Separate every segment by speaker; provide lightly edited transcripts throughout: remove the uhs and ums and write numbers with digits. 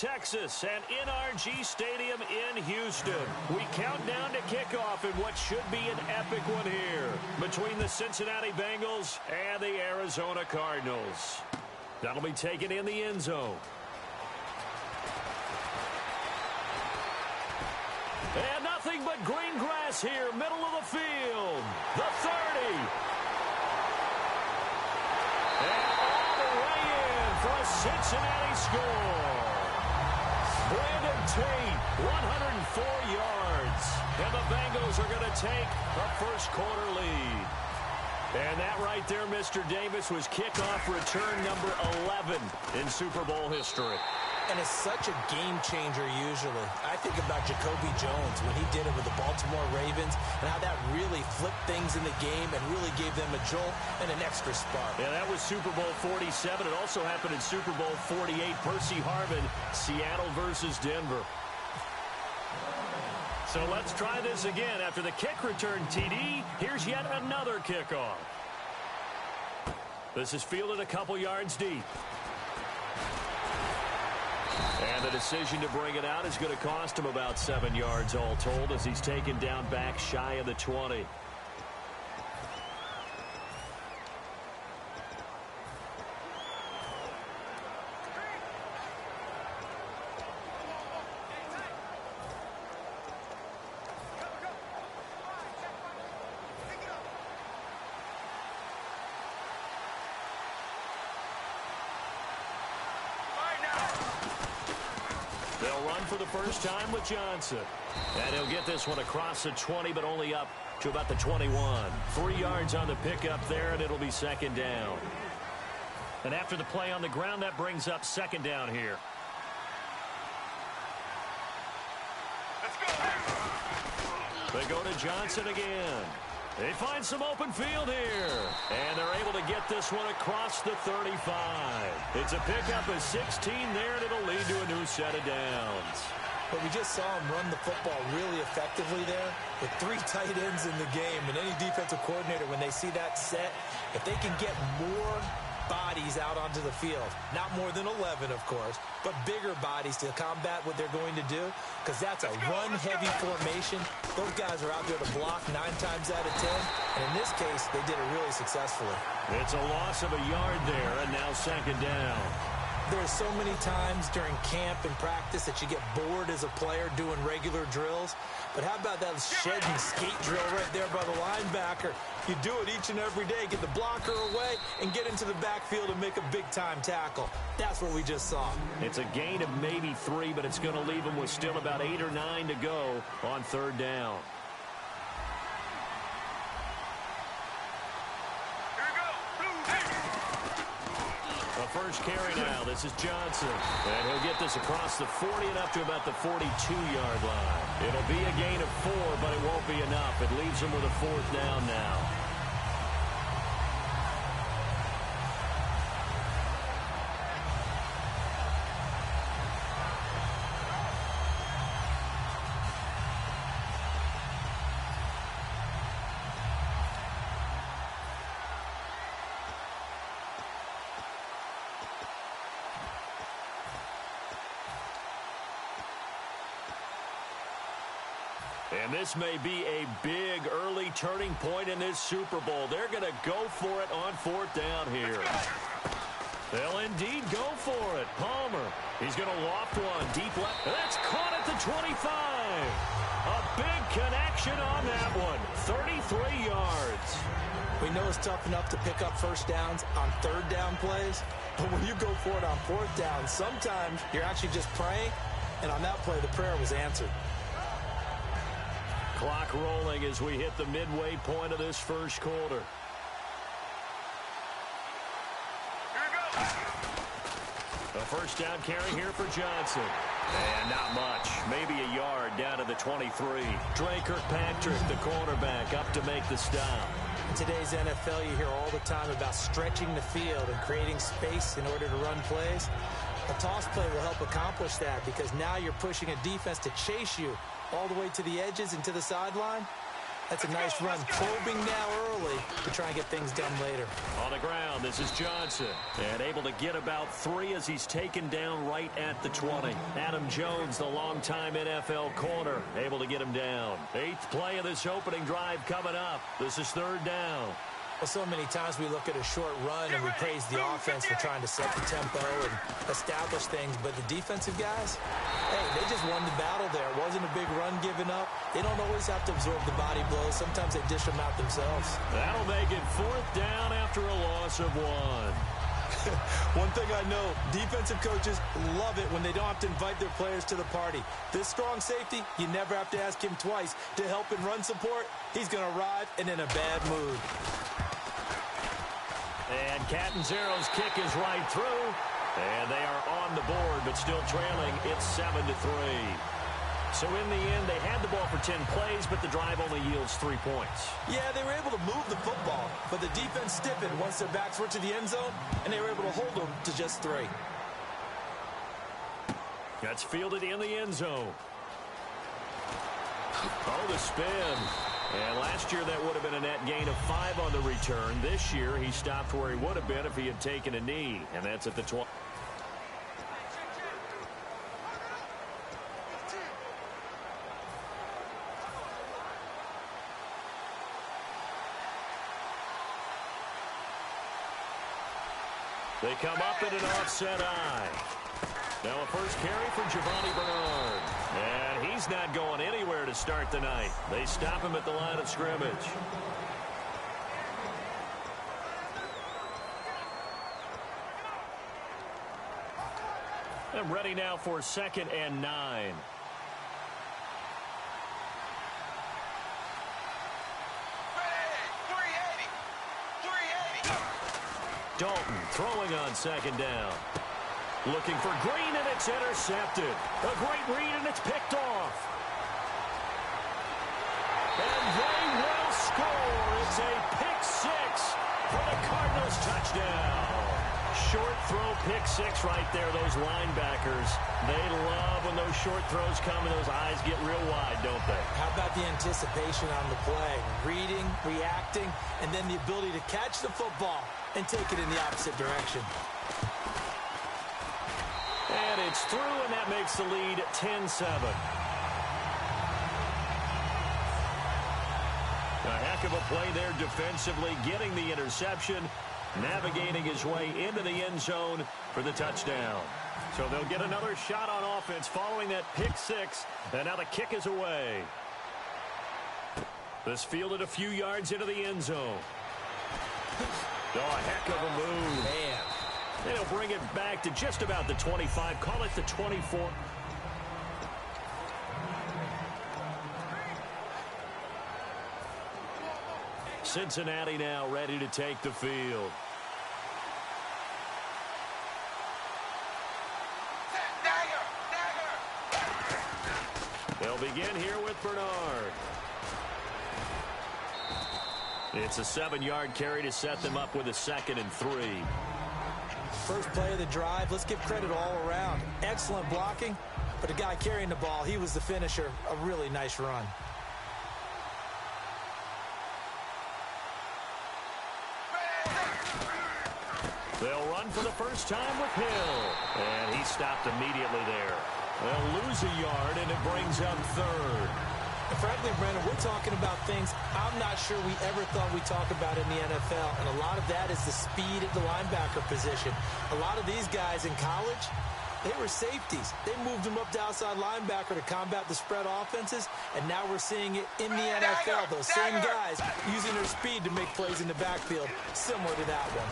Speaker 1: Texas, and NRG Stadium in Houston. We count down to kickoff in what should be an epic one here between the Cincinnati Bengals and the Arizona Cardinals. That'll be taken in the end zone. And nothing but green grass here, middle of the field. The 30. And all the way in for a Cincinnati score. Brandon Tate, 104 yards. And the Bengals are going to take a first-quarter lead. And that right there, Mr. Davis, was kickoff return number 11 in Super Bowl history.
Speaker 2: And it's such a game changer usually. I think about Jacoby Jones when he did it with the Baltimore Ravens and how that really flipped things in the game and really gave them a jolt and an extra spark.
Speaker 1: Yeah, that was Super Bowl 47. It also happened in Super Bowl 48. Percy Harvin, Seattle versus Denver. So let's try this again. After the kick return TD, here's yet another kickoff. This is fielded a couple yards deep. And the decision to bring it out is going to cost him about 7 yards all told as he's taken down back shy of the 20. They'll run for the first time with Johnson. And he'll get this one across the 20, but only up to about the 21. 3 yards on the pickup there, and it'll be second down. And after the play on the ground, that brings up second down here.
Speaker 3: Let's go.
Speaker 1: They go to Johnson again. They find some open field here. And they're able to get this one across the 35. It's a pickup of 16 there, and it'll lead to a new set of downs.
Speaker 2: But we just saw him run the football really effectively there with 3 tight ends in the game. And any defensive coordinator, when they see that set, if they can get more bodies out onto the field, not more than 11, of course, but bigger bodies to combat what they're going to do, because that's a run-heavy formation. Those guys are out there to block 9 times out of 10, and in this case, they did it really successfully.
Speaker 1: It's a loss of a yard there, and now second down.
Speaker 2: There's so many times during camp and practice that you get bored as a player doing regular drills. But how about that shed and skate drill right there by the linebacker? You do it each and every day. Get the blocker away and get into the backfield and make a big-time tackle. That's what we just saw.
Speaker 1: It's a gain of maybe 3, but it's going to leave them with still about 8 or 9 to go on third down. First carry now. This is Johnson. And he'll get this across the 40 and up to about the 42-yard line. It'll be a gain of 4, but it won't be enough. It leaves him with a fourth down now. And this may be a big early turning point in this Super Bowl. They're going to go for it on fourth down here. They'll indeed go for it. Palmer, he's going to loft one deep left. That's caught at the 25. A big connection on that one. 33 yards.
Speaker 2: We know it's tough enough to pick up first downs on third down plays, but when you go for it on fourth down, sometimes you're actually just praying, and on that play, the prayer was answered.
Speaker 1: Clock rolling as we hit the midway point of this first quarter.
Speaker 3: Here we go.
Speaker 1: A first down carry here for Johnson. And not much. Maybe a yard down to the 23. Dre Kirkpatrick, the cornerback, up to make the stop.
Speaker 2: In today's NFL, you hear all the time about stretching the field and creating space in order to run plays. A toss play will help accomplish that because now you're pushing a defense to chase you all the way to the edges and to the sideline. That's a nice run, probing now early to try and get things done later.
Speaker 1: On the ground, this is Johnson. And able to get about 3 as he's taken down right at the 20. Adam Jones, the longtime NFL corner, able to get him down. 8th play of this opening drive coming up. This is 3rd down.
Speaker 2: Well, so many times we look at a short run and we praise the offense for trying to set the tempo and establish things. But the defensive guys, hey, they just won the battle there. It wasn't a big run given up. They don't always have to absorb the body blows. Sometimes they dish them out themselves.
Speaker 1: That'll make it 4th down after a loss of 1.
Speaker 2: One thing I know, defensive coaches love it when they don't have to invite their players to the party. This strong safety, you never have to ask him twice to help in run support. He's going to arrive and in a bad mood.
Speaker 1: And Catanzaro's kick is right through. And they are on the board, but still trailing. It's 7-3. So in the end, they had the ball for 10 plays, but the drive only yields 3 points.
Speaker 2: Yeah, they were able to move the football, but the defense stiffened once their backs were to the end zone, and they were able to hold them to just 3.
Speaker 1: That's fielded in the end zone. Oh, the spin. And last year, that would have been a net gain of 5 on the return. This year, he stopped where he would have been if he had taken a knee, and that's at the 20. They come up in an offset eye. Now a first carry for Giovanni Bernard. And he's not going anywhere to start the night. They stop him at the line of scrimmage. I'm ready now for 2nd and 9. Dalton throwing on 2nd down. Looking for Green, and it's intercepted. A great read, and it's picked off. And they will score. It's a pick 6 for the Cardinals touchdown. Short throw, pick 6 right there. Those linebackers, they love when those short throws come and those eyes get real wide, don't they?
Speaker 2: How about the anticipation on the play? Reading, reacting, and then the ability to catch the football and take it in the opposite direction.
Speaker 1: And it's through, and that makes the lead 10-7. A heck of a play there defensively, getting the interception, navigating his way into the end zone for the touchdown. So they'll get another shot on offense following that pick 6, and now the kick is away. This fielded a few yards into the end zone. Oh, a heck of a move.
Speaker 2: Man.
Speaker 1: And he'll bring it back to just about the 25. Call it the 24. Cincinnati now ready to take the field. They'll begin here with Bernard. It's a 7-yard carry to set them up with a 2nd and 3.
Speaker 2: First play of the drive, let's give credit all around. Excellent blocking, but the guy carrying the ball, he was the finisher. A really nice run.
Speaker 1: They'll run for the first time with Hill. And he stopped immediately there. They'll lose a yard, and it brings up 3rd.
Speaker 2: And frankly, Brandon, we're talking about things I'm not sure we ever thought we'd talk about in the NFL. And a lot of that is the speed at the linebacker position. A lot of these guys in college, they were safeties. They moved them up to outside linebacker to combat the spread offenses. And now we're seeing it in the NFL. Those same guys using their speed to make plays in the backfield, similar to that one.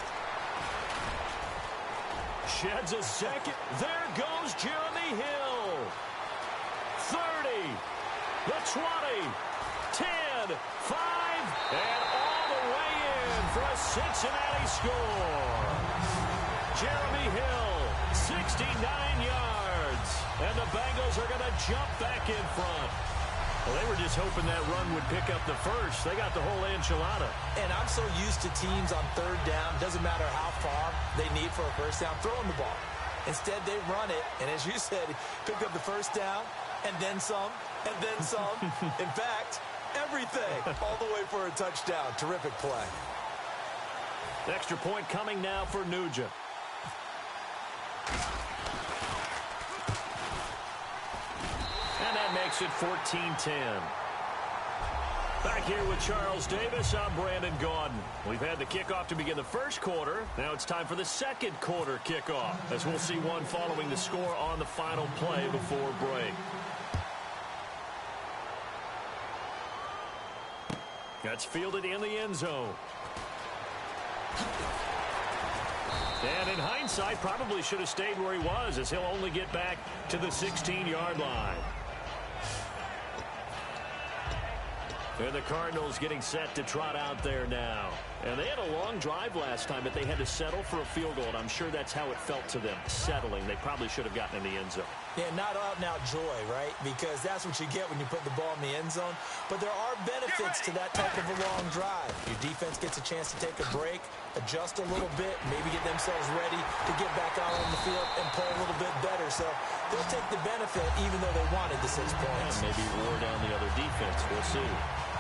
Speaker 1: Sheds a second. There goes Jeremy Hill. 30. The 20, 10, 5, and all the way in for a Cincinnati score. Jeremy Hill, 69 yards, and the Bengals are going to jump back in front. Well, they were just hoping that run would pick up the first. They got the whole enchilada.
Speaker 2: And I'm so used to teams on 3rd down, doesn't matter how far they need for a first down, throwing the ball. Instead, they run it, and as you said, picked up the first down, and then some, and then some. In fact, everything, all the way for a touchdown. Terrific play.
Speaker 1: Extra point coming now for Nugent. And that makes it 14-10. Back here with Charles Davis, I'm Brandon Gaudin. We've had the kickoff to begin the first quarter. Now it's time for the second quarter kickoff, as we'll see one following the score on the final play before break. That's fielded in the end zone. And in hindsight, probably should have stayed where he was, as he'll only get back to the 16-yard line. And the Cardinals getting set to trot out there now. And they had a long drive last time, but they had to settle for a field goal. And I'm sure that's how it felt to them, settling. They probably should have gotten in the end zone.
Speaker 2: Yeah, not out-and-out joy, right? Because that's what you get when you put the ball in the end zone. But there are benefits to that type of a long drive. Your defense gets a chance to take a break, adjust a little bit, maybe get themselves ready to get back out on the field and play a little bit better. So they'll take the benefit even though they wanted the 6 points.
Speaker 1: Yeah, maybe wore down the other defense. We'll see.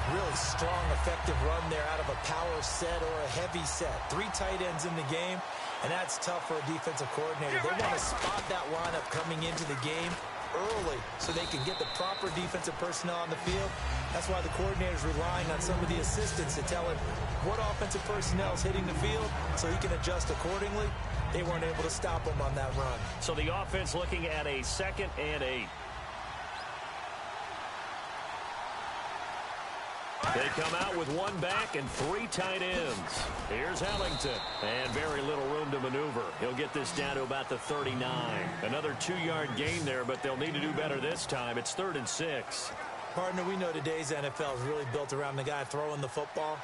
Speaker 2: Really strong, effective run there out of a power set or a heavy set. 3 tight ends in the game, and that's tough for a defensive coordinator. They want to spot that lineup coming into the game early so they can get the proper defensive personnel on the field. That's why the coordinator's relying on some of the assistants to tell him what offensive personnel is hitting the field so he can adjust accordingly. They weren't able to stop him on that run.
Speaker 1: So the offense looking at a 2nd and 8. They come out with 1 back and 3 tight ends. Here's Ellington. And very little room to maneuver. He'll get this down to about the 39. Another 2-yard gain there, but they'll need to do better this time. It's 3rd and 6.
Speaker 2: Partner, we know today's NFL is really built around the guy throwing the football.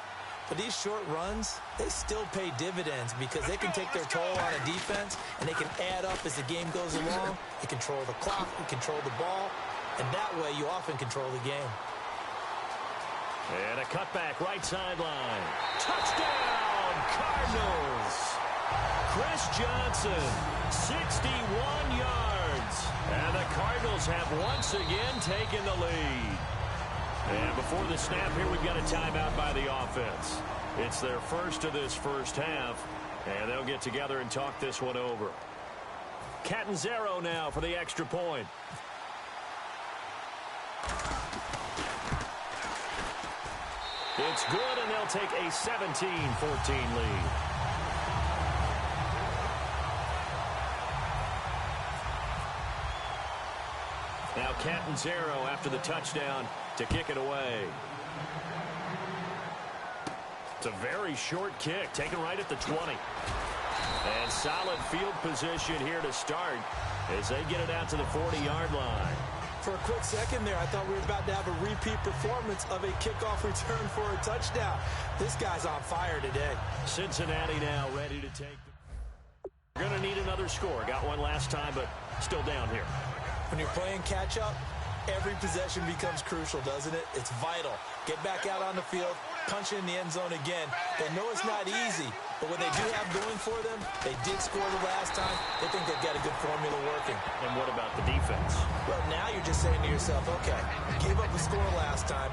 Speaker 2: But these short runs, they still pay dividends because they can take their toll on a defense, and they can add up as the game goes along. You control the clock, you control the ball, and that way you often control the game.
Speaker 1: And a cutback right sideline. Touchdown, Cardinals. Chris Johnson, 61 yards. And the Cardinals have once again taken the lead. And before the snap here, we've got a timeout by the offense. It's their first of this first half, and they'll get together and talk this one over. Catanzaro now for the extra point. It's good, and they'll take a 17-14 lead. Now Catanzaro after the touchdown to kick it away. It's a very short kick, taken right at the 20. And solid field position here to start as they get it out to the 40-yard line.
Speaker 2: For a quick second there, I thought we were about to have a repeat performance of a kickoff return for a touchdown. This guy's on fire today.
Speaker 1: Cincinnati now ready to take. We're going to need another score. Got one last time, but still down here.
Speaker 2: When you're playing catch-up, every possession becomes crucial, doesn't it? It's vital. Get back out on the field, punch in the end zone again. They know it's not easy, but what they do have going for them, they did score the last time. They think they've got a good formula working.
Speaker 1: And what about the defense?
Speaker 2: Well, now you're just saying to yourself, okay, gave up a score last time.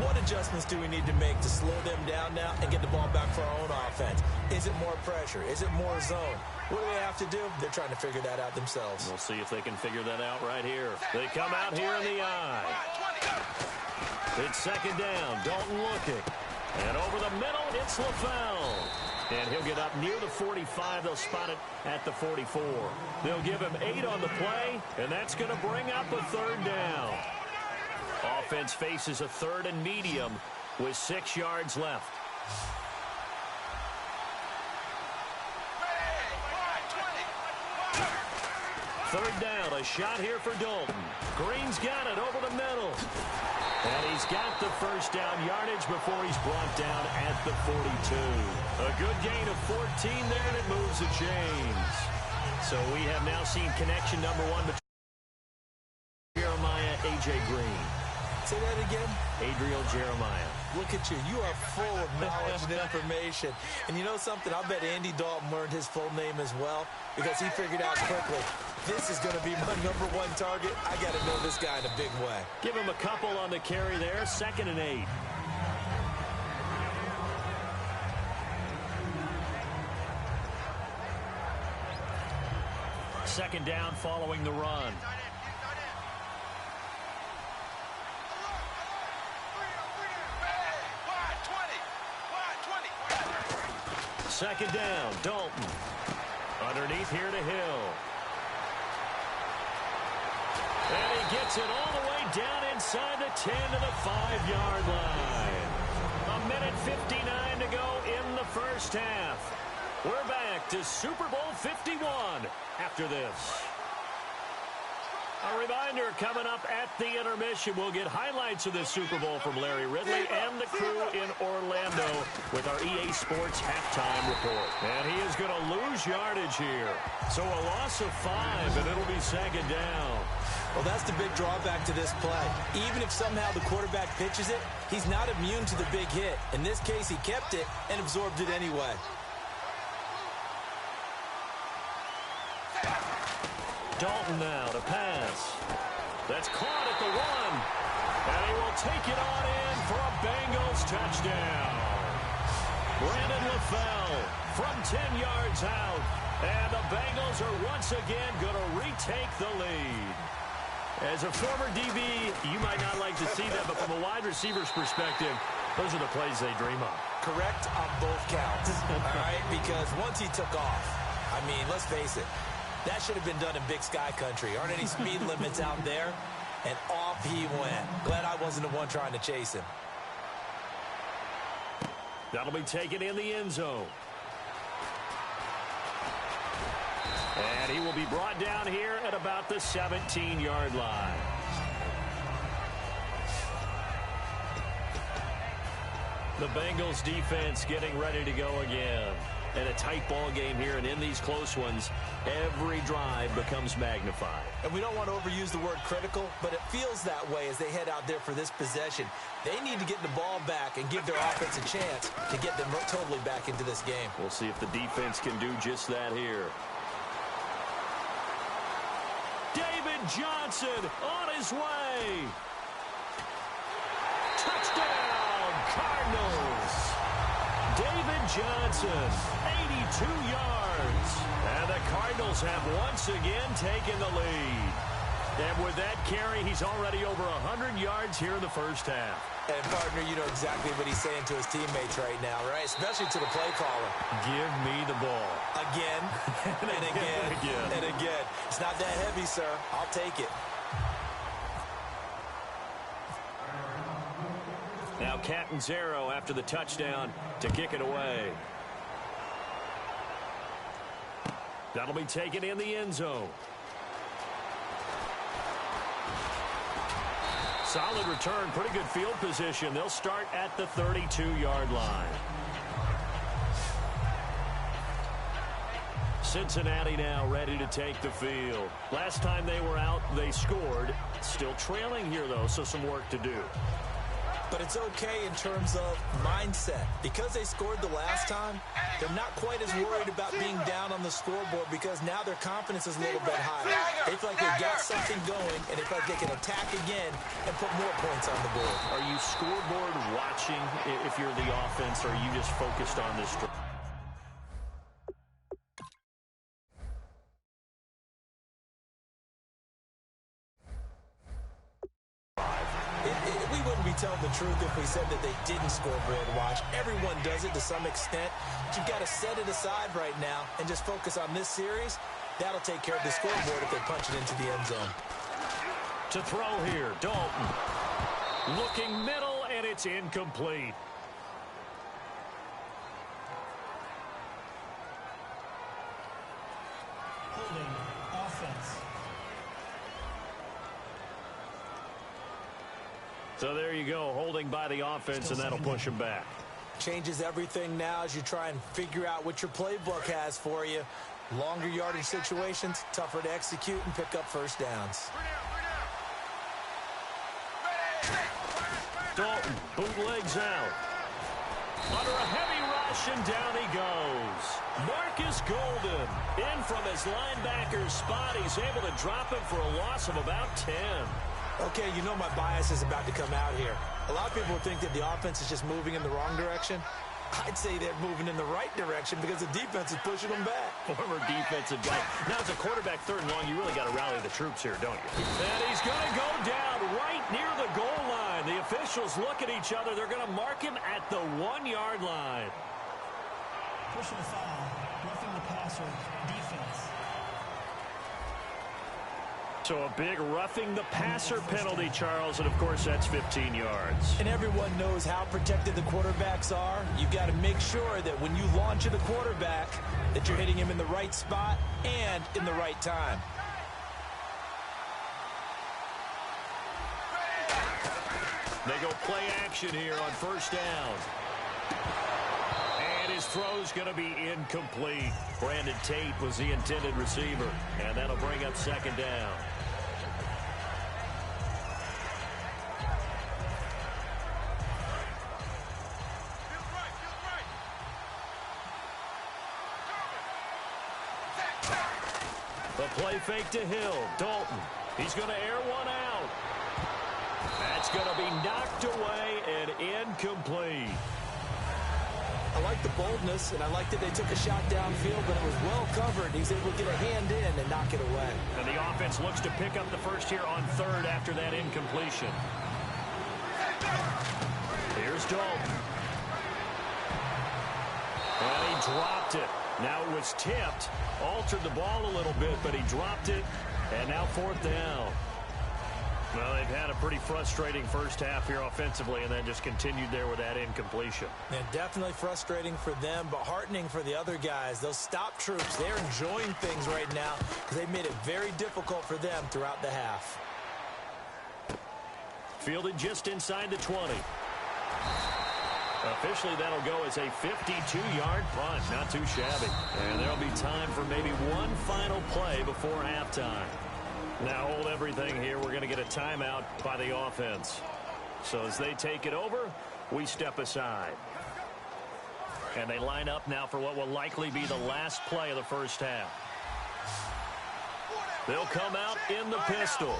Speaker 2: What adjustments do we need to make to slow them down now and get the ball back for our own offense? Is it more pressure? Is it more zone? What do they have to do? They're trying to figure that out themselves.
Speaker 1: We'll see if they can figure that out right here. They come out here in the eye. It's 2nd down. Dalton looking. And over the middle, it's LaFell. And he'll get up near the 45. They'll spot it at the 44. They'll give him 8 on the play, and that's going to bring up a 3rd down. Offense faces a 3rd and medium with 6 yards left. 3rd down, a shot here for Dalton. Green's got it over the middle. And he's got the first down yardage before he's brought down at the 42. A good gain of 14 there, and it moves the chains. So we have now seen connection number 1 between Jeremiah, A.J. Green.
Speaker 2: Say that again.
Speaker 1: Adriel Jeremiah.
Speaker 2: Look at you. You are full of knowledge and information. And you know something? I bet Andy Dalton learned his full name as well because he figured out quickly, this is going to be my #1 target. I got to know this guy in a big way.
Speaker 1: Give him a couple on the carry there. 2nd and 8. Second down following the run. Second down, Dalton. Underneath here to Hill. And he gets it all the way down inside the 10 to the 5-yard line. 1:59 to go in the first half. We're back to Super Bowl 51 after this. A reminder, coming up at the intermission, we'll get highlights of this Super Bowl from Larry Ridley and the crew in Orlando with our EA Sports halftime report. And he is going to lose yardage here. So a loss of 5, and it'll be second down.
Speaker 2: Well, that's the big drawback to this play. Even if somehow the quarterback pitches it, he's not immune to the big hit. In this case, he kept it and absorbed it anyway.
Speaker 1: Dalton now to pass. That's caught at the 1. And he will take it on in for a Bengals touchdown. Brandon LaFell from 10 yards out. And the Bengals are once again going to retake the lead. As a former DB, you might not like to see that, but from a wide receiver's perspective, those are the plays they dream of.
Speaker 2: Correct on both counts, all right? Because once he took off, I mean, let's face it, that should have been done in Big Sky Country. Aren't any speed limits out there? And off he went. Glad I wasn't the one trying to chase him.
Speaker 1: That'll be taken in the end zone. And he will be brought down here at about the 17-yard line. The Bengals defense getting ready to go again. And a tight ball game here, and in these close ones, every drive becomes magnified.
Speaker 2: And we don't want to overuse the word critical, but it feels that way as they head out there for this possession. They need to get the ball back and give their offense a chance to get them totally back into this game.
Speaker 1: We'll see if the defense can do just that here. David Johnson on his way. Touchdown, Cardinals. David Johnson, 82 yards. And the Cardinals have once again taken the lead. And with that carry, he's already over 100 yards here in the first half.
Speaker 2: And, partner, you know exactly what he's saying to his teammates right now, right? Especially to the play caller.
Speaker 1: Give me the ball.
Speaker 2: Again, and again, and again. It's not that heavy, sir. I'll take it.
Speaker 1: Now Catanzaro after the touchdown to kick it away. That'll be taken in the end zone. Solid return, pretty good field position. They'll start at the 32-yard line. Cincinnati now ready to take the field. Last time they were out, they scored. Still trailing here, though, so some work to do.
Speaker 2: But it's okay in terms of mindset. Because they scored the last time, they're not quite as worried about being down on the scoreboard because now their confidence is a little bit higher. They feel like they've got something going, and they feel like they can attack again and put more points on the board.
Speaker 1: Are you scoreboard watching if you're the offense, or are you just focused on this drive?
Speaker 2: Telling the truth if we said that they didn't scoreboard watch. Everyone does it to some extent, but you've got to set it aside right now and just focus on this series. That'll take care of the scoreboard if they punch it into the end zone.
Speaker 1: To throw here, Dalton. Looking middle, and it's incomplete.
Speaker 4: Holding offense.
Speaker 1: So there you go, holding by the offense, and that'll push him back.
Speaker 2: Changes everything now as you try and figure out what your playbook has for you. Longer yardage situations, tougher to execute and pick up first downs.
Speaker 1: Dalton bootlegs out. Under a heavy rush, and down he goes. Marcus Golden in from his linebacker's spot. He's able to drop him for a loss of about 10.
Speaker 2: Okay, you know my bias is about to come out here. A lot of people think that the offense is just moving in the wrong direction. I'd say they're moving in the right direction because the defense is pushing them back.
Speaker 1: Former defensive guy. Now, as a quarterback, 3rd and long, you really got to rally the troops here, don't you? And he's going to go down right near the goal line. The officials look at each other. They're going to mark him at the 1-yard line.
Speaker 4: Pushing a foul, roughing the passer, defense.
Speaker 1: So a big roughing the passer penalty, Charles, and of course that's 15 yards.
Speaker 2: And everyone knows how protected the quarterbacks are. You've got to make sure that when you launch at a quarterback, that you're hitting him in the right spot and in the right time.
Speaker 1: They go play action here on 1st down. And his throw's going to be incomplete. Brandon Tate was the intended receiver, and that'll bring up 2nd down. The play fake to Hill. Dalton. He's going to air one out. That's going to be knocked away and incomplete.
Speaker 2: I like the boldness, and I like that they took a shot downfield, but it was well covered. He's able to get a hand in and knock it away.
Speaker 1: And the offense looks to pick up the first here on 3rd after that incompletion. Here's Dalton. And he dropped it. Now it was tipped. Altered the ball a little bit, but he dropped it. And now 4th down. Well, they've had a pretty frustrating first half here offensively and then just continued there with that incompletion.
Speaker 2: And definitely frustrating for them, but heartening for the other guys. Those stop troops, they're enjoying things right now because they've made it very difficult for them throughout the half.
Speaker 1: Fielded just inside the 20. Officially, that'll go as a 52-yard punt. Not too shabby. And there'll be time for maybe one final play before halftime. Now hold everything here. We're going to get a timeout by the offense. So as they take it over, we step aside. And they line up now for what will likely be the last play of the first half. They'll come out in the pistol.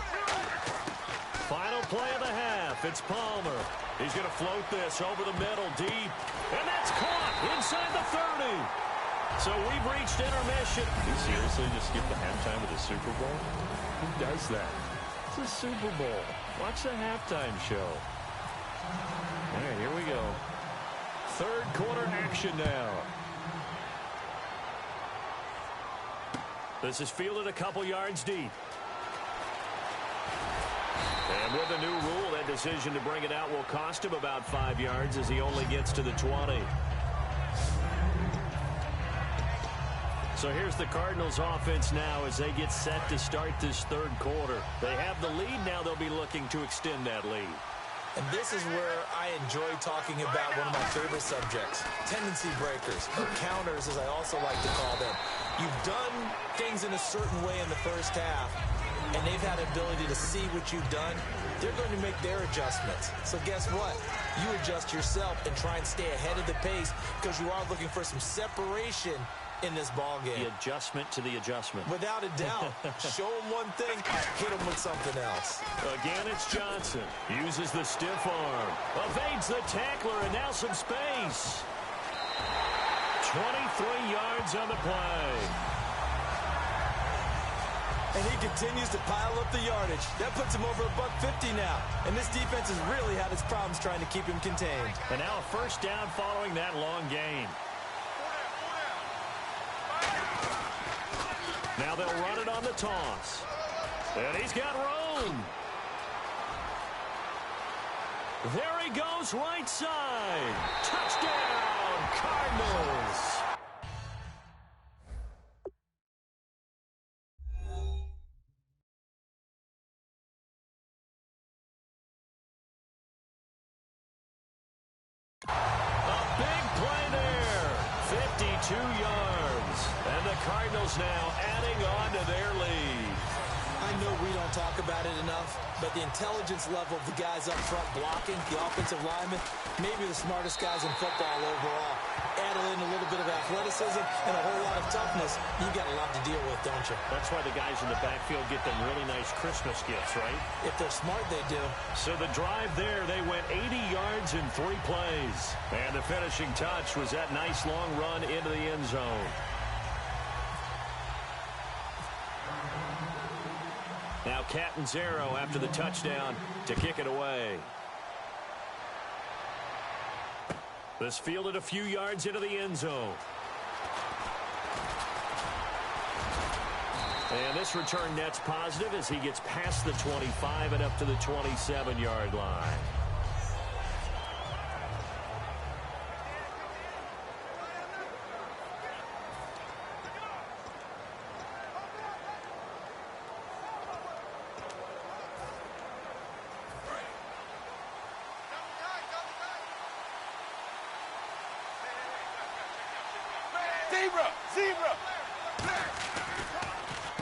Speaker 1: Final play of the half. It's Palmer. He's going to float this over the middle deep. And that's caught inside the 30. So we've reached intermission. You seriously just skip the halftime of the Super Bowl? Who does that? It's a Super Bowl. Watch the halftime show. All right, here we go. 3rd quarter action now. This is fielded a couple yards deep. And with the new rule, that decision to bring it out will cost him about 5 yards as he only gets to the 20. So here's the Cardinals offense now as they get set to start this 3rd quarter. They have the lead. Now they'll be looking to extend that lead.
Speaker 2: And this is where I enjoy talking about one of my favorite subjects, tendency breakers, or counters as I also like to call them. You've done things in a certain way in the first half, and they've had the ability to see what you've done. They're going to make their adjustments. So guess what? You adjust yourself and try and stay ahead of the pace because you are looking for some separation in this ball game.
Speaker 1: The adjustment to the adjustment.
Speaker 2: Without a doubt. Show them one thing, hit them with something else.
Speaker 1: Again, it's Johnson. Uses the stiff arm. Evades the tackler, and now some space. 23 yards on the play.
Speaker 2: And he continues to pile up the yardage. That puts him over $150 now. And this defense has really had its problems trying to keep him contained.
Speaker 1: And now a 1st down following that long gain. Now they'll run it on the toss. And he's got room. There he goes, right side. Touchdown, Cardinals. A big play there. 52 yards. And the Cardinals now adding on to their lead.
Speaker 2: I I know we don't talk about it enough, but the intelligence level of the guys up front blocking, the offensive linemen, maybe the smartest guys in football overall. Add in a little bit of athleticism and a whole lot of toughness. You got a lot to deal with, don't you?
Speaker 1: That's why the guys in the backfield get them really nice Christmas gifts, right?
Speaker 2: If they're smart, they do.
Speaker 1: So the drive there, they went 80 yards in 3 plays. And the finishing touch was that nice long run into the end zone. Now Catanzaro after the touchdown to kick it away. This fielded a few yards into the end zone. And this return net's positive as he gets past the 25 and up to the 27-yard line.
Speaker 3: Zebra!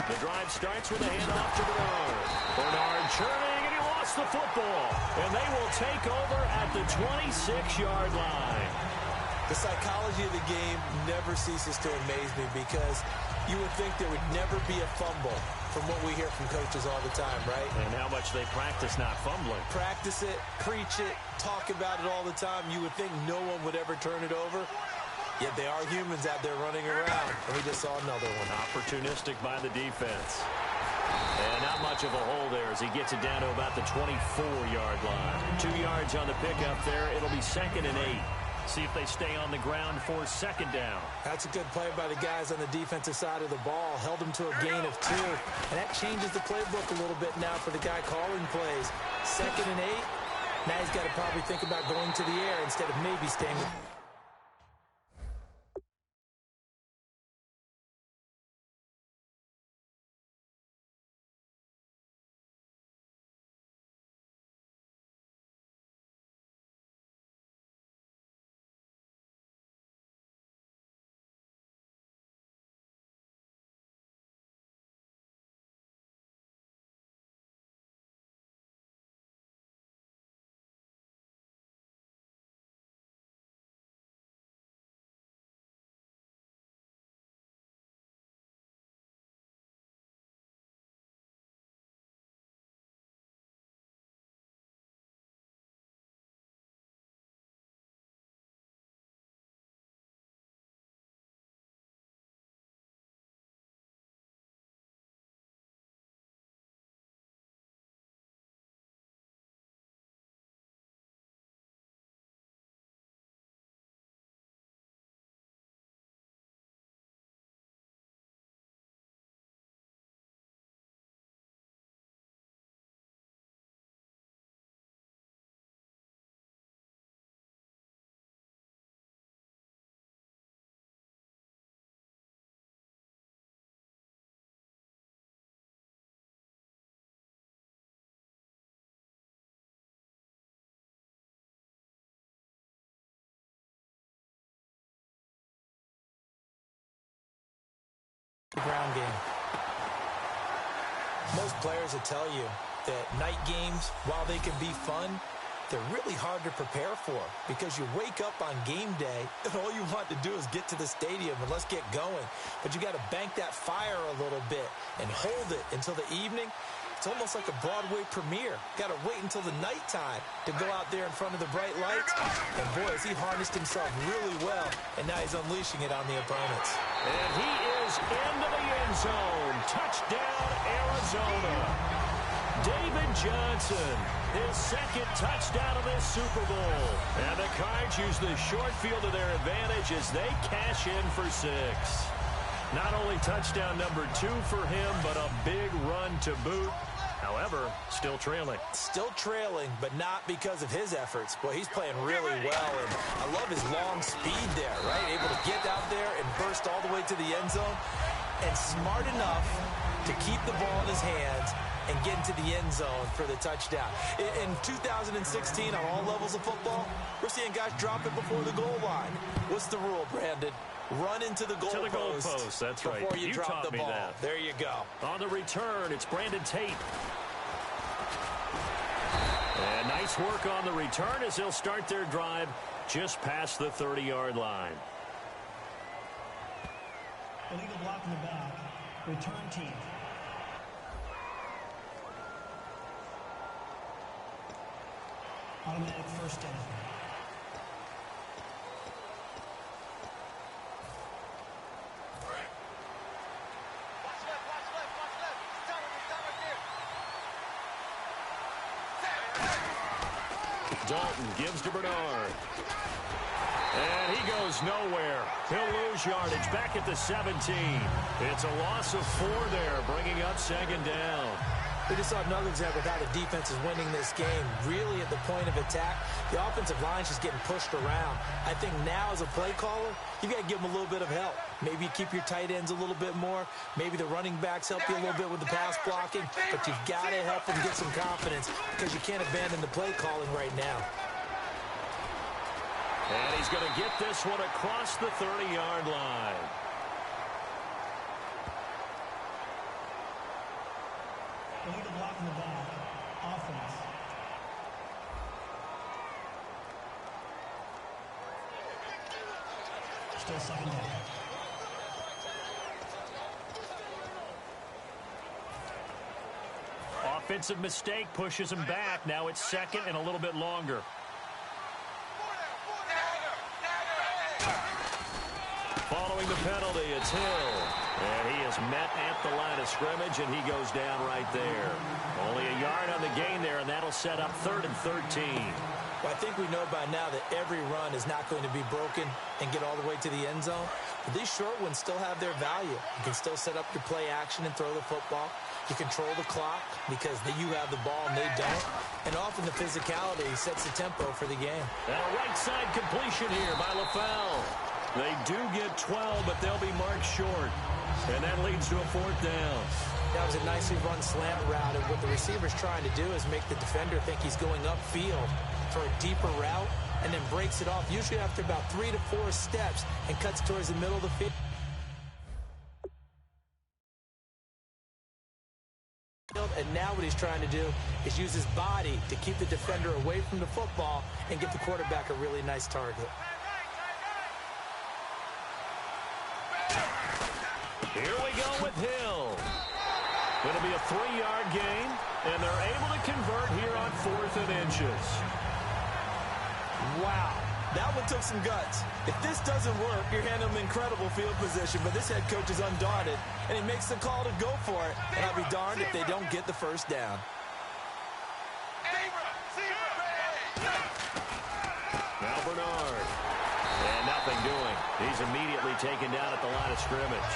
Speaker 1: The drive starts with a handoff to Bernard. Bernard churning, and he lost the football. And they will take over at the 26-yard line.
Speaker 2: The psychology of the game never ceases to amaze me because you would think there would never be a fumble from what we hear from coaches all the time, right?
Speaker 1: And how much they practice not fumbling.
Speaker 2: Practice it, preach it, talk about it all the time. You would think no one would ever turn it over. Yet they are humans out there running around, and we just saw another one.
Speaker 1: Opportunistic by the defense. And not much of a hole there as he gets it down to about the 24-yard line. 2 yards on the pickup there. It'll be 2nd and 8. See if they stay on the ground for 2nd down.
Speaker 2: That's a good play by the guys on the defensive side of the ball. Held them to a gain of 2. And that changes the playbook a little bit now for the guy calling plays. 2nd and 8. Now he's got to probably think about going to the air instead of maybe staying with... the ground game. Most players will tell you that night games, while they can be fun, they're really hard to prepare for because you wake up on game day and all you want to do is get to the stadium and let's get going. But you got to bank that fire a little bit and hold it until the evening. It's almost like a Broadway premiere. Got to wait until the nighttime to go out there in front of the bright lights. And boy, has he harnessed himself really well, and now he's unleashing it on the opponents.
Speaker 1: And he is into the end zone. Touchdown, Arizona. David Johnson, his 2nd touchdown of this Super Bowl. And the Cards use the short field to their advantage as they cash in for 6. Not only touchdown number 2 for him, but a big run to boot. However, still trailing.
Speaker 2: Still trailing, but not because of his efforts. Boy, he's playing really well, and I love his long speed there, right? Able to get out there and burst all the way to the end zone, and smart enough to keep the ball in his hands and get into the end zone for the touchdown. In 2016, on all levels of football, we're seeing guys drop it before the goal line. What's the rule, Brandon? run into the goalpost.
Speaker 1: That's right.
Speaker 2: Before you drop the ball.
Speaker 1: That.
Speaker 2: There you go.
Speaker 1: On the return, it's Brandon Tate. And nice work on the return as they'll start their drive just past the 30-yard line.
Speaker 4: Illegal block in the back. Return team. Automatic first down.
Speaker 1: Dalton gives to Bernard. And he goes nowhere. He'll lose yardage back at the 17. It's a loss of 4 there, bringing up second down.
Speaker 2: We just saw another example of how the defense is winning this game. Really at the point of attack, the offensive line's just getting pushed around. I think now as a play caller, you got to give them a little bit of help. Maybe you keep your tight ends a little bit more. Maybe the running backs help you a little bit with the pass blocking. But you've got to help them get some confidence because you can't abandon the play calling right now.
Speaker 1: And he's going to get this one across the 30-yard line.
Speaker 4: Illegal block in the back. Offense. Still second down.
Speaker 1: Offensive mistake pushes him back. Now it's second and a little bit longer. Following the penalty, it's Hill. And he is met at the line of scrimmage, and he goes down right there. Only a yard on the gain there, and that'll set up 3rd and 13.
Speaker 2: Well, I think we know by now that every run is not going to be broken and get all the way to the end zone. But these short ones still have their value. You can still set up your play action and throw the football. You control the clock because you have the ball and they don't. And often the physicality sets the tempo for the game.
Speaker 1: And a right side completion here by LaFell. They do get 12, but they'll be marked short. And that leads to a 4th down.
Speaker 2: That was a nicely run slant route, and what the receiver's trying to do is make the defender think he's going upfield for a deeper route, and then breaks it off, usually after about 3 to 4 steps, and cuts towards the middle of the field. And now what he's trying to do is use his body to keep the defender away from the football and give the quarterback a really nice target.
Speaker 1: Here we go with Hill. It'll be a 3-yard gain, and they're able to convert here on 4th and inches.
Speaker 2: Wow, that one took some guts. If this doesn't work, you're handing them incredible field position, but this head coach is undaunted, and he makes the call to go for it, and I'll be darned if they don't get the first down.
Speaker 1: Now Bernard. And nothing doing. He's immediately taken down at the line of scrimmage.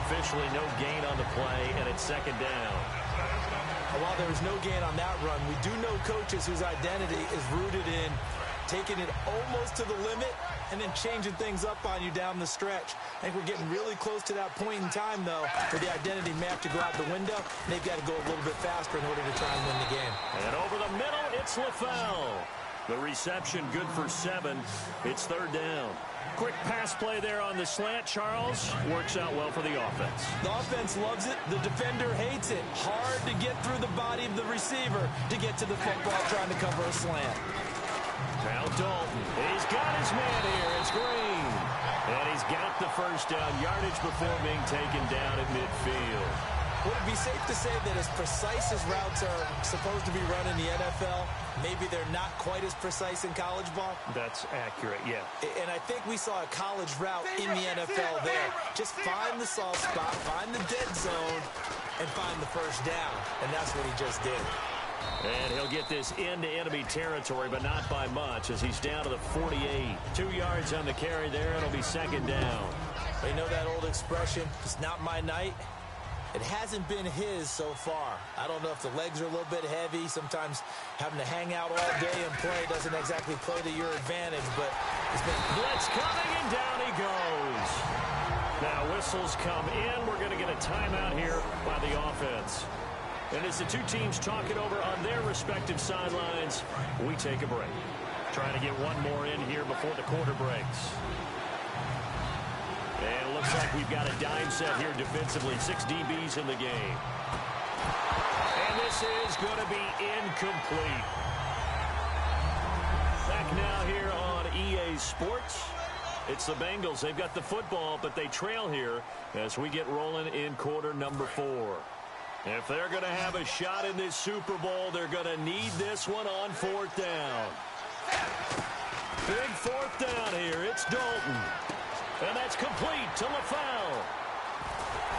Speaker 1: Officially no gain on the play, and it's second down.
Speaker 2: While there was no gain on that run, we do know coaches whose identity is rooted in taking it almost to the limit and then changing things up on you down the stretch. I think we're getting really close to that point in time, though, where the identity may have to go out the window, and they've got to go a little bit faster in order to try and win the game.
Speaker 1: And over the middle, it's LaFell. The reception good for 7. It's 3rd down. Quick pass play there on the slant, Charles. Works out well for the offense.
Speaker 2: The offense loves it. The defender hates it. Hard to get through the body of the receiver to get to the football trying to cover a slant.
Speaker 1: Now Dalton. He's got his man here. It's Green. And he's got the first down yardage before being taken down at midfield.
Speaker 2: Would it be safe to say that as precise as routes are supposed to be run in the NFL, maybe they're not quite as precise in college ball?
Speaker 1: That's accurate, yeah.
Speaker 2: And I think we saw a college route in the NFL there. Just find the soft spot, find the dead zone, and find the first down. And that's what he just did.
Speaker 1: And he'll get this into enemy territory, but not by much, as he's down to the 48. 2 yards on the carry there. It'll be second down.
Speaker 2: You know that old expression, it's not my night? It hasn't been his so far. I don't know if the legs are a little bit heavy. Sometimes having to hang out all day and play doesn't exactly play to your advantage, but it's been...
Speaker 1: Blitz coming, and down he goes. Now whistles come in. We're going to get a timeout here by the offense. And as the two teams talk it over on their respective sidelines, we take a break. Trying to get one more in here before the quarter breaks. Looks like we've got a dime set here defensively. 6 DBs in the game. And this is going to be incomplete. Back now here on EA Sports. It's the Bengals. They've got the football, but they trail here as we get rolling in quarter number 4. If they're going to have a shot in this Super Bowl, they're going to need this one on 4th down. Big 4th down here. It's Dalton. And that's complete to LaFleur.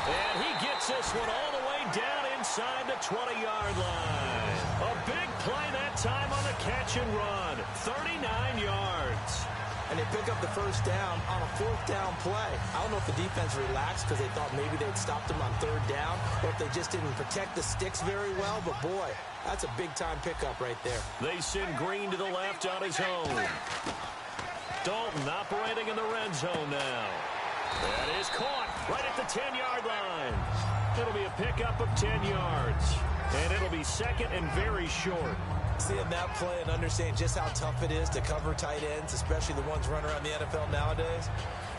Speaker 1: And he gets this one all the way down inside the 20-yard line. A big play that time on the catch and run. 39 yards.
Speaker 2: And they pick up the first down on a 4th down play. I don't know if the defense relaxed because they thought maybe they'd stopped them on 3rd down, or if they just didn't protect the sticks very well. But, boy, that's a big-time pickup right there.
Speaker 1: They send Green to the left on his own. Dalton operating in the red zone now. That is caught right at the 10-yard line. It'll be a pickup of 10 yards. And it'll be second and very short.
Speaker 2: Seeing that play and understanding just how tough it is to cover tight ends, especially the ones running around the NFL nowadays,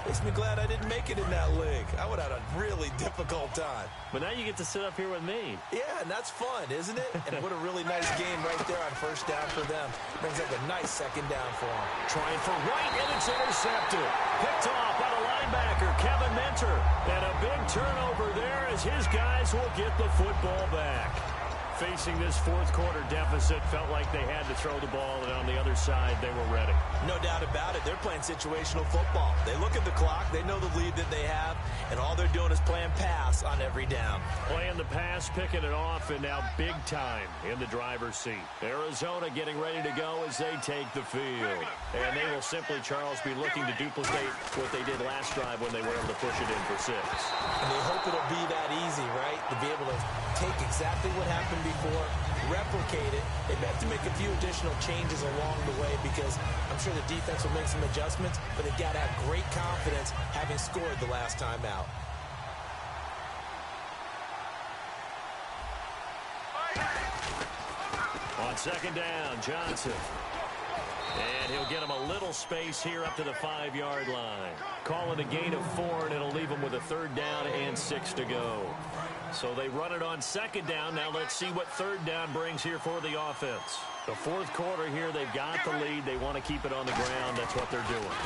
Speaker 2: makes me glad I didn't make it in that league. I would have had a really difficult time.
Speaker 1: But now you get to sit up here with me.
Speaker 2: Yeah, and that's fun, isn't it? And what a really nice game right there on 1st down for them. Brings up a nice 2nd down for them.
Speaker 1: Trying for right, and it's intercepted. Picked off by the linebacker, Kevin Minter. And a big turnover there as his guys will get the football back. Facing this 4th quarter deficit, felt like they had to throw the ball, and on the other side, they were ready.
Speaker 2: No doubt about it. They're playing situational football. They look at the clock. They know the lead that they have, and all they're doing is playing pass on every down.
Speaker 1: Playing the pass, picking it off, and now big time in the driver's seat. Arizona getting ready to go as they take the field. And they will simply, Charles, be looking to duplicate what they did last drive when they were able to push it in for 6.
Speaker 2: And they hope it'll be that easy, right? To be able to take exactly what happened before, replicate it. They have to make a few additional changes along the way because I'm sure the defense will make some adjustments, but they've got to have great confidence having scored the last time out.
Speaker 1: On 2nd down, Johnson. And he'll get him a little space here up to the 5-yard line. Calling a gain of 4, and it'll leave him with a 3rd down and 6 to go. So they run it on 2nd down. Now let's see what 3rd down brings here for the offense. The 4th quarter here, they've got the lead. They want to keep it on the ground. That's what they're doing.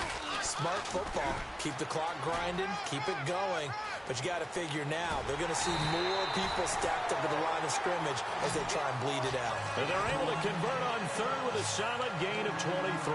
Speaker 2: Smart football. Keep the clock grinding. Keep it going. But you got to figure now, they're going to see more people stacked up at the line of scrimmage as they try and bleed it out.
Speaker 1: And they're able to convert on 3rd with a solid gain of 23.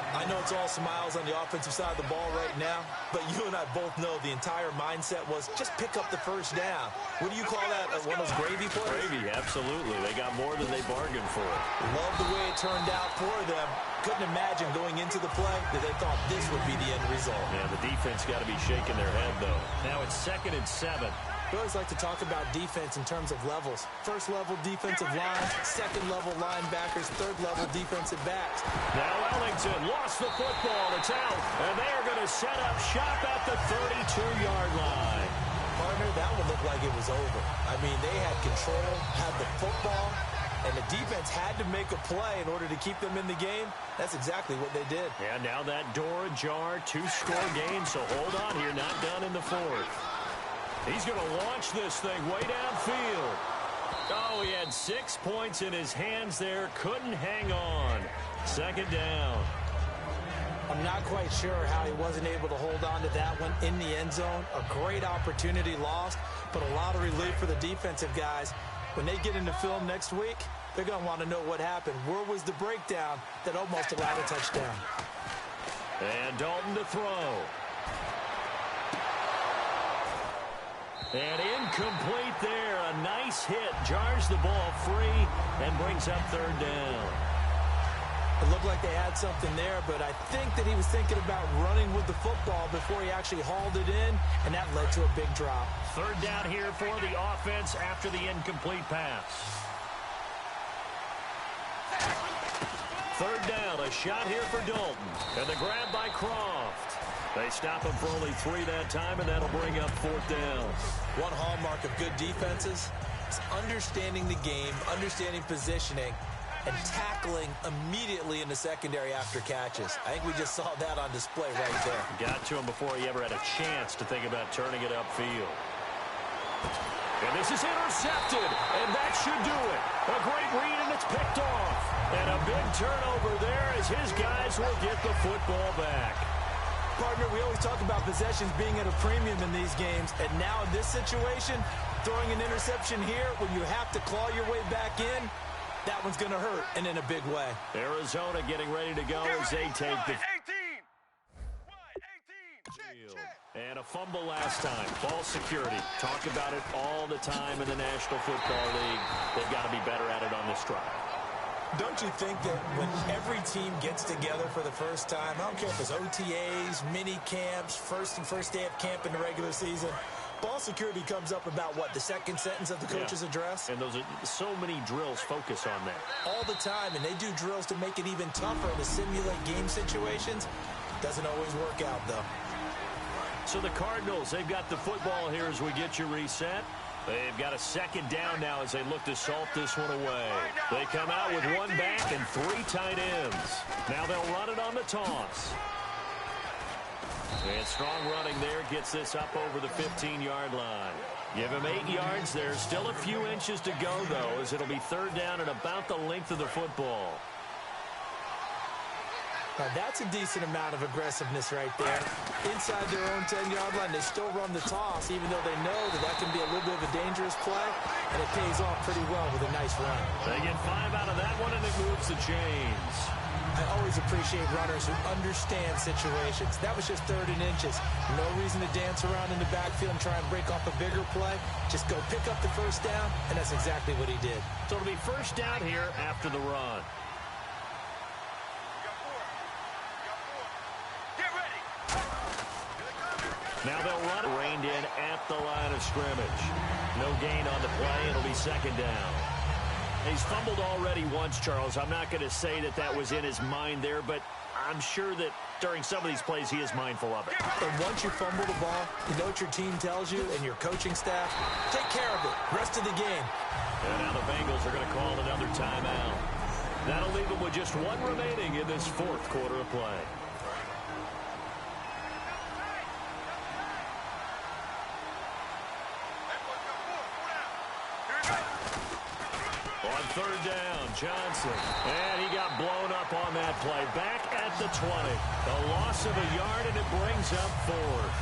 Speaker 2: I know it's all smiles on the offensive side of the ball right now, but you and I both know the entire mindset was just pick up the 1st down. What do you call that? One of those gravy plays?
Speaker 1: Gravy, absolutely. They got more than they bargained for.
Speaker 2: Love the way it turned out for them. Couldn't imagine going into the play that they thought this would be the end result.
Speaker 1: Yeah, the defense got to be shaking their head, though. Now it's 2nd and 7.
Speaker 2: We always like to talk about defense in terms of levels. 1st level defensive line, 2nd level linebackers, 3rd level defensive backs.
Speaker 1: Now Ellington lost the football. It's out. And they are going to set up shop at the 32-yard line.
Speaker 2: Partner, that one looked like it was over. I mean, they had control, had the football, and the defense had to make a play in order to keep them in the game. That's exactly what they did.
Speaker 1: And now that door ajar, 2-score game, so hold on here, not done in the 4th. He's going to launch this thing way downfield. Oh, he had 6 points in his hands there. Couldn't hang on. 2nd down.
Speaker 2: I'm not quite sure how he wasn't able to hold on to that one in the end zone. A great opportunity lost, but a lot of relief for the defensive guys. When they get into film next week, they're going to want to know what happened. Where was the breakdown that almost allowed a touchdown?
Speaker 1: And Dalton to throw. And incomplete there. A nice hit. Jars the ball free and brings up 3rd down.
Speaker 2: It looked like they had something there, but I think that he was thinking about running with the football before he actually hauled it in, and that led to a big drop.
Speaker 1: 3rd down here for the offense after the incomplete pass. 3rd down, a shot here for Dalton. And the grab by Croft. They stop him for only 3 that time, and that'll bring up 4th down.
Speaker 2: One hallmark of good defenses is understanding the game, understanding positioning, and tackling immediately in the secondary after catches. I think we just saw that on display right there.
Speaker 1: Got to him before he ever had a chance to think about turning it upfield. And this is intercepted, and that should do it. A great read, and it's picked off. And a big turnover there as his guys will get the football back.
Speaker 2: Partner, we always talk about possessions being at a premium in these games, and now in this situation, throwing an interception here when you have to claw your way back in, that one's going to hurt, and in a big way.
Speaker 1: Arizona getting ready to go as they take the... And a fumble last time. Ball security. Talk about it all the time in the National Football League. They've got to be better at it on this drive.
Speaker 2: Don't you think that when every team gets together for the first time, I don't care if it's OTAs, mini camps, first day of camp in the regular season, ball security comes up about what, the second sentence of the coach's address?
Speaker 1: And those are so many drills focus on that.
Speaker 2: All the time, and they do drills to make it even tougher to simulate game situations. Doesn't always work out, though.
Speaker 1: So the Cardinals, they've got the football here as we get you reset. They've got a second down now as they look to salt this one away. They come out with one back and 3 tight ends. Now they'll run it on the toss. And strong running there gets this up over the 15-yard line. Give him 8 yards. There's still a few inches to go, though, as it'll be third down and about the length of the football.
Speaker 2: Now, that's a decent amount of aggressiveness right there. Inside their own 10-yard line, they still run the toss, even though they know that can be a little bit of a dangerous play, and it pays off pretty well with a nice run.
Speaker 1: They get 5 out of that one, and it moves the chains.
Speaker 2: I always appreciate runners who understand situations. That was just 3rd and inches. No reason to dance around in the backfield and try and break off a bigger play. Just go pick up the first down, and that's exactly what he did.
Speaker 1: So it'll be first down here after the run. Now they'll run it. Reined in at the line of scrimmage. No gain on the play. It'll be second down. He's fumbled already once, Charles. I'm not going to say that that was in his mind there, but I'm sure that during some of these plays he is mindful of it.
Speaker 2: And once you fumble the ball, you know what your team tells you and your coaching staff? Take care of it. Rest of the game.
Speaker 1: And now the Bengals are going to call another timeout. That'll leave them with just 1 remaining in this 4th quarter of play. On third down, Johnson. And he got blown up on that play. Back at the 20. A loss of a yard, and it brings up 4th.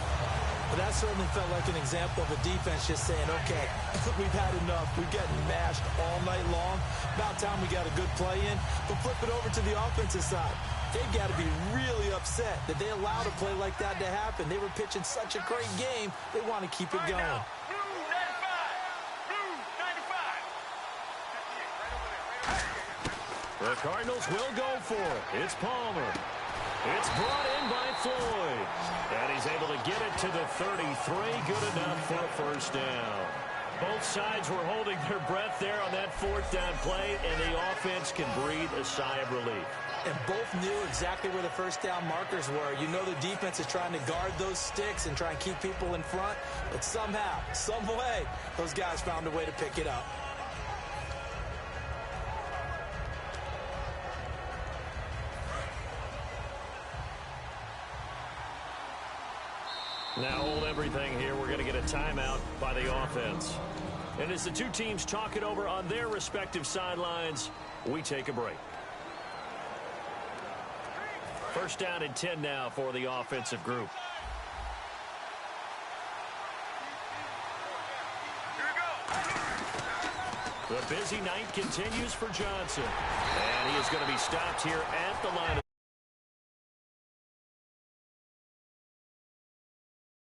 Speaker 2: But that certainly felt like an example of a defense just saying, okay, we've had enough. We've gotten mashed all night long. About time we got a good play in. But flip it over to the offensive side. They've got to be really upset that they allowed a play like that to happen. They were pitching such a great game. They want to keep it going.
Speaker 1: The Cardinals will go for it. It's Palmer. It's brought in by Floyd. And he's able to get it to the 33. Good enough for a first down. Both sides were holding their breath there on that 4th down play, and the offense can breathe a sigh of relief.
Speaker 2: And both knew exactly where the first down markers were. You know the defense is trying to guard those sticks and try and keep people in front. But somehow, some way, those guys found a way to pick it up.
Speaker 1: Now hold everything here. We're going to get a timeout by the offense. And as the two teams talk it over on their respective sidelines, we take a break. First down and 10 now for the offensive group. The busy night continues for Johnson. And he is going to be stopped here at the line of